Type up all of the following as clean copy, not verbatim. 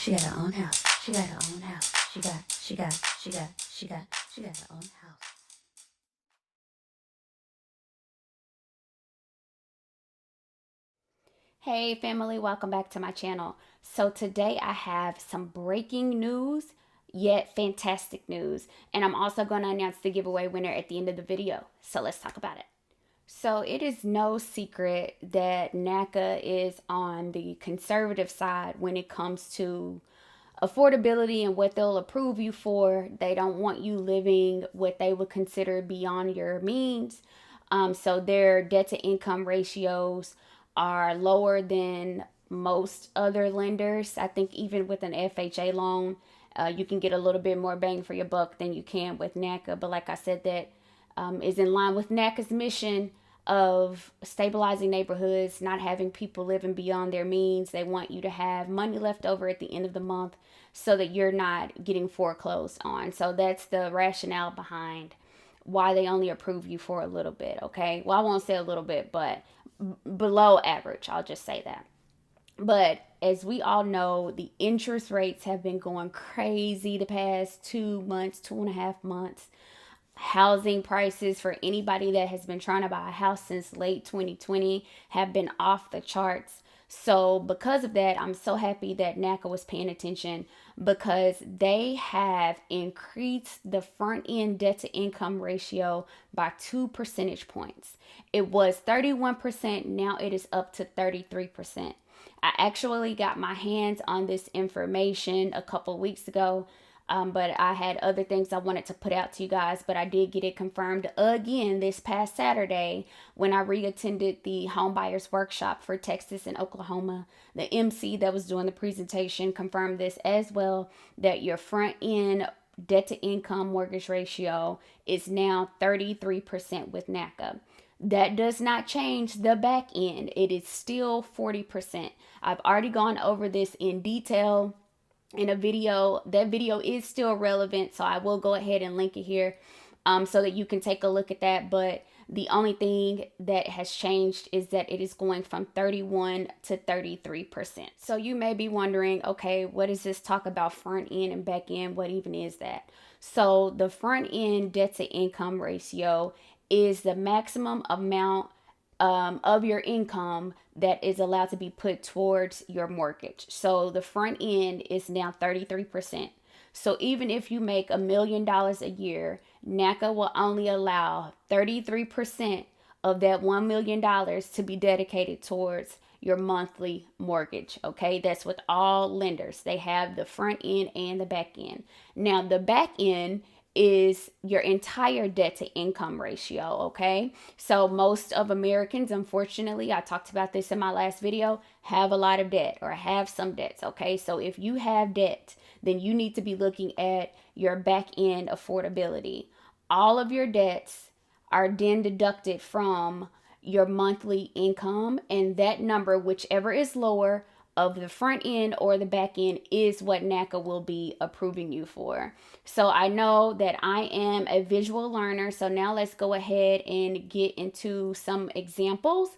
She got her own house. She got her own house. She got her own house. Hey family, welcome back to my channel. So today I have some breaking news, yet fantastic news. And I'm also going to announce the giveaway winner at the end of the video. So let's talk about it. So it is no secret that Naca is on the conservative side when it comes to affordability and what they'll approve you for. They don't want you living what they would consider beyond your means. So their debt to income ratios are lower than most other lenders. I think even with an FHA loan, you can get a little bit more bang for your buck than you can with Naca. But like I said, that is in line with Naca's mission of stabilizing neighborhoods, not having people living beyond their means. They want you to have money left over at the end of the month so that you're not getting foreclosed on. So that's the rationale behind why they only approve you for a little bit, okay? Well, I won't say a little bit, but below average, I'll just say that. But as we all know, the interest rates have been going crazy the past 2 months, 2.5 months. Housing prices for anybody that has been trying to buy a house since late 2020 have been off the charts. So because of that, I'm so happy that Naca was paying attention because they have increased the front end debt to income ratio by 2 percentage points. It was 31%, now it is up to 33%. I actually got my hands on this information a couple weeks ago, but I had other things I wanted to put out to you guys. But I did get it confirmed again this past Saturday when I reattended the homebuyers workshop for Texas and Oklahoma. The MC that was doing the presentation confirmed this as well, that your front end debt to income mortgage ratio is now 33% with Naca. That does not change the back end. It is still 40%. I've already gone over this in detail in a video. That video is still relevant, so I will go ahead and link it here so that you can take a look at that. But the only thing that has changed is that it is going from 31 to 33%. So you may be wondering, okay, what is this talk about front end and back end? What even is that? So the front end debt to income ratio is the maximum amount of your income that is allowed to be put towards your mortgage. So the front end is now 33%. So even if you make $1 million a year, NACA will only allow 33% of that $1 million to be dedicated towards your monthly mortgage. Okay, that's with all lenders. They have the front end and the back end. Now the back end is your entire debt to income ratio. Okay, so most of Americans, unfortunately, I talked about this in my last video, have a lot of debt or have some debts. Okay, so if you have debt, then you need to be looking at your back end affordability. All of your debts are then deducted from your monthly income, and that number, whichever is lower of the front end or the back end, is what NACA will be approving you for. So I know that I am a visual learner, so now let's go ahead and get into some examples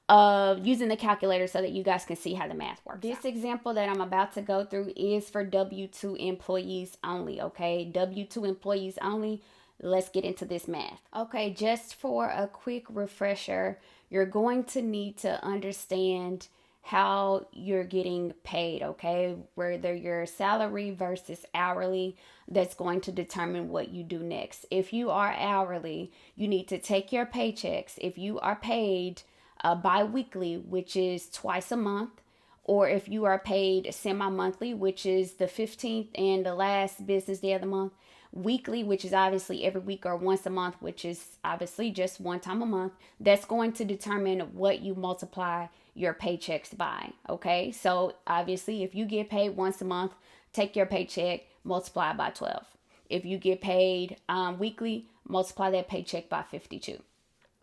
of using the calculator so that you guys can see how the math works. This example that I'm about to go through is for W-2 employees only, okay? W-2 employees only. Let's get into this math. Okay, just for a quick refresher, you're going to need to understand how you're getting paid, okay? Whether you're salary versus hourly, that's going to determine what you do next. If you are hourly, you need to take your paychecks. If you are paid bi-weekly, which is twice a month, or if you are paid semi-monthly, which is the 15th and the last business day of the month, weekly, which is obviously every week, or once a month, which is obviously just one time a month, that's going to determine what you multiply your paychecks by. Okay, so obviously if you get paid once a month, take your paycheck, multiply by 12. If you get paid weekly, multiply that paycheck by 52.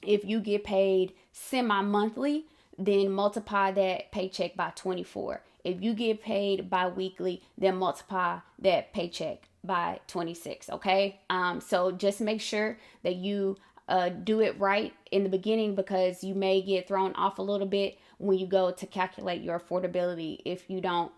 If you get paid semi-monthly, then multiply that paycheck by 24. If you get paid bi-weekly, then multiply that paycheck by 26. Okay, so just make sure that you do it right in the beginning, because you may get thrown off a little bit when you go to calculate your affordability if you don't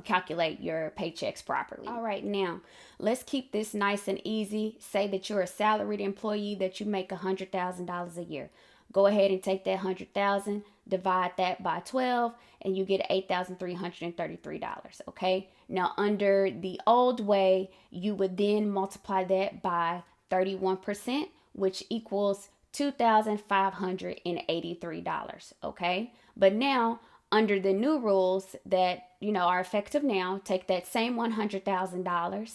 calculate your paychecks properly. All right, now let's keep this nice and easy. Say that you're a salaried employee, that you make $100,000 a year. Go ahead and take that $100,000, divide that by 12, and you get $8,333. Okay. Now, under the old way, you would then multiply that by 31%, which equals $2,583. Okay. But now, under the new rules that are effective now, take that same $100,000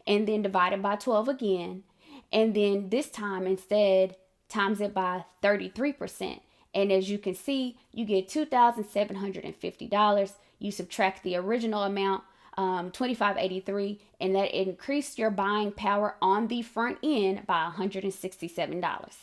and then divide it by 12 again, and then this time instead times it by 33%. And as you can see, you get $2,750. You subtract the original amount, $2,583, and that increased your buying power on the front end by $167.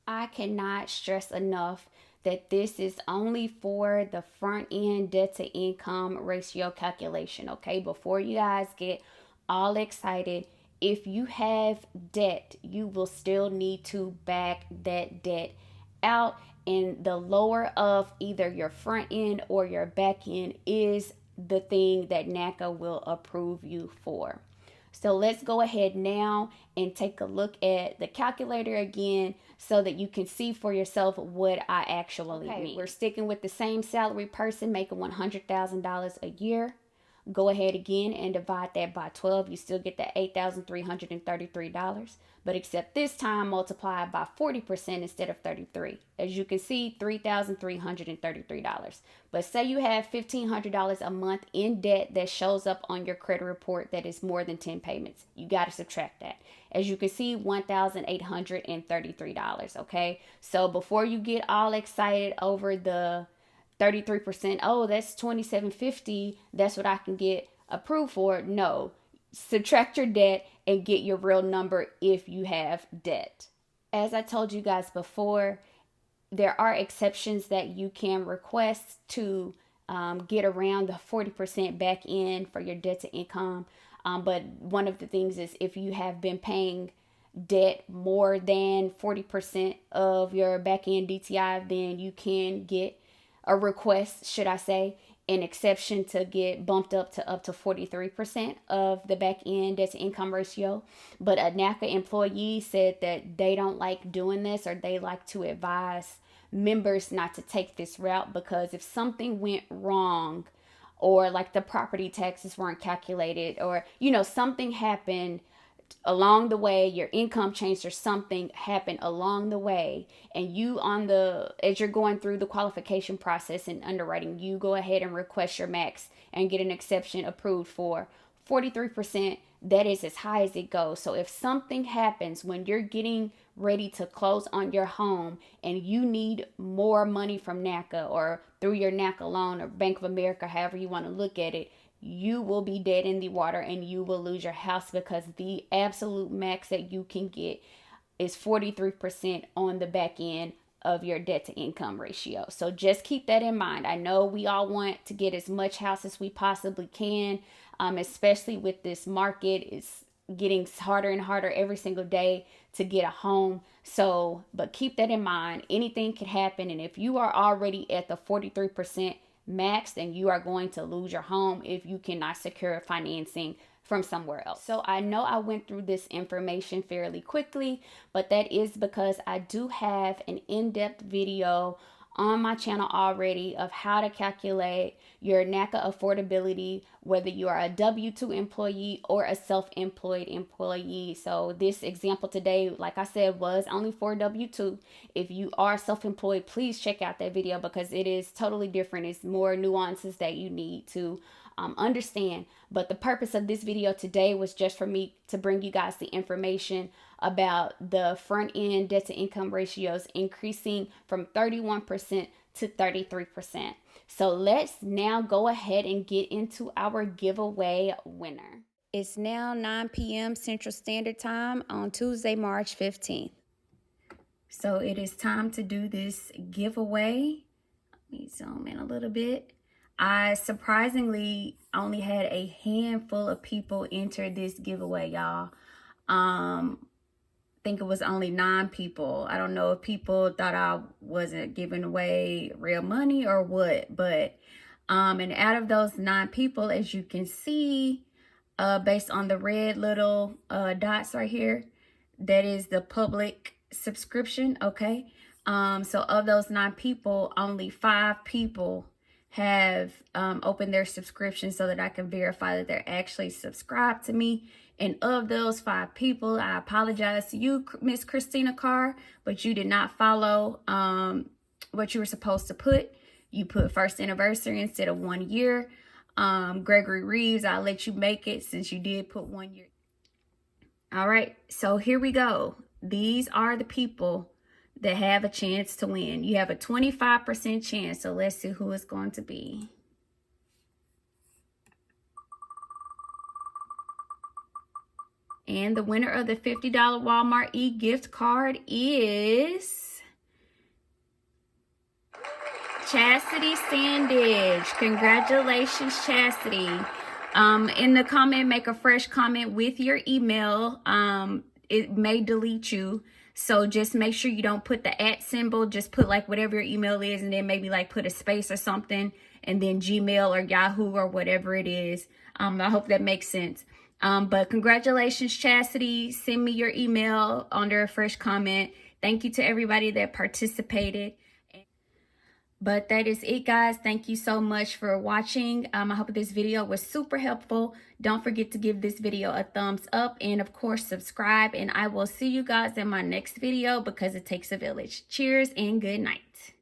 I cannot stress enough that this is only for the front end debt to income ratio calculation. Okay, before you guys get all excited, if you have debt, you will still need to back that debt out, and the lower of either your front end or your back end is the thing that Naca will approve you for. So let's go ahead now and take a look at the calculator again so that you can see for yourself what I actually mean. We're sticking with the same salary person making $100,000 a year. Go ahead again and divide that by 12. You still get that $8,333, but except this time multiply by 40% instead of 33. As you can see, $3,333. But say you have $1,500 a month in debt that shows up on your credit report that is more than 10 payments. You got to subtract that. As you can see, $1,833. Okay, so before you get all excited over the 33%, oh, that's $2,750, that's what I can get approved for. No, subtract your debt and get your real number if you have debt. As I told you guys before, there are exceptions that you can request to get around the 40% back in for your debt to income. But one of the things is if you have been paying debt more than 40% of your back end DTI, then you can get a request, should I say, an exception to get bumped up to 43% of the back end debt to income ratio. But a Naca employee said that they don't like doing this, or they like to advise members not to take this route, because if something went wrong, or like the property taxes weren't calculated, or something happened along the way, your income changed or something happened along the way, and you as you're going through the qualification process and underwriting, you go ahead and request your max and get an exception approved for 43%. That is as high as it goes. So if something happens when you're getting ready to close on your home and you need more money from Naca or through your Naca loan or Bank of America, however you want to look at it, you will be dead in the water and you will lose your house, because the absolute max that you can get is 43% on the back end of your debt to income ratio. So just keep that in mind. I know we all want to get as much house as we possibly can, especially with this market. It's getting harder and harder every single day to get a home. So, but keep that in mind. Anything could happen. And if you are already at the 43% max, then you are going to lose your home if you cannot secure financing from somewhere else. So I know I went through this information fairly quickly, but that is because I do have an in-depth video on my channel already of how to calculate your Naca affordability, whether you are a W-2 employee or a self-employed employee. So this example today, like I said, was only for W-2. If you are self-employed, please check out that video, because it is totally different. It's more nuances that you need to understand. But the purpose of this video today was just for me to bring you guys the information about the front end debt to income ratios increasing from 31% to 33%. So let's now go ahead and get into our giveaway winner. It's now 9 p.m. Central Standard Time on Tuesday, March 15th. So it is time to do this giveaway. Let me zoom in a little bit. I surprisingly only had a handful of people enter this giveaway, y'all. I think it was only 9 people. I don't know if people thought I wasn't giving away real money or what, but And out of those 9 people, as you can see, based on the red little dots right here, that is the public subscription. Okay. So of those 9 people, only 5 people have opened their subscription so that I can verify that they're actually subscribed to me. And of those 5 people, I apologize to you, Miss Christina Carr, but you did not follow what you were supposed to put. You put first anniversary instead of 1 year. Gregory Reeves, I'll let you make it since you did put 1 year. All right, so here we go. These are the people that have a chance to win. You have a 25% chance, so let's see who it's going to be. And the winner of the $50 Walmart e-gift card is Chastity Sandage. Congratulations, Chastity. In the comment, make a fresh comment with your email. It may delete you. So just make sure you don't put the @ symbol. Just put like whatever your email is, and then maybe like put a space or something, and then Gmail or Yahoo or whatever it is. I hope that makes sense. But congratulations, Chastity. Send me your email under a fresh comment. Thank you to everybody that participated. But that is it, guys. Thank you so much for watching. I hope this video was super helpful. Don't forget to give this video a thumbs up, and of course subscribe, and I will see you guys in my next video because it takes a village. Cheers and good night.